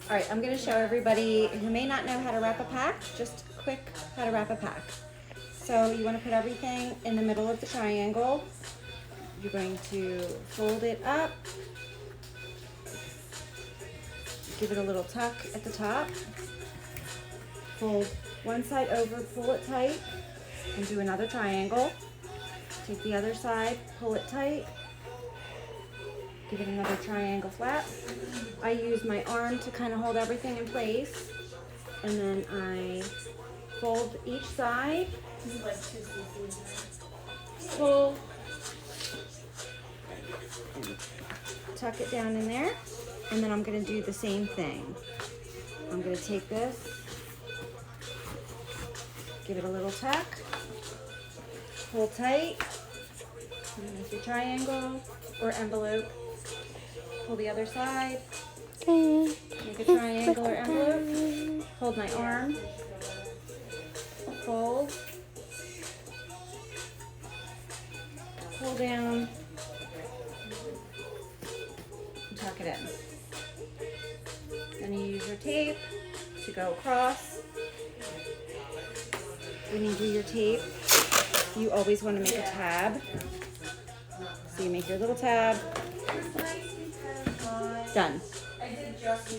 All right, I'm gonna show everybody who may not know how to wrap a pack, just quick how to wrap a pack. So you wanna put everything in the middle of the triangle. You're going to fold it up, give it a little tuck at the top, fold one side over, pull it tight, and do another triangle. Take the other side, pull it tight, give it another triangle flap. I use my arm to kind of hold everything in place, and then I fold each side, pull, and tuck it down in there, and then I'm going to do the same thing. I'm going to take this, give it a little tuck, pull tight, make your triangle or envelope, pull the other side, make a triangle or envelope, hold my arm, fold, pull down, and tuck it in. Then you use your tape to go across. When you do your tape, you always want to make a tab. So you make your little tab. Done.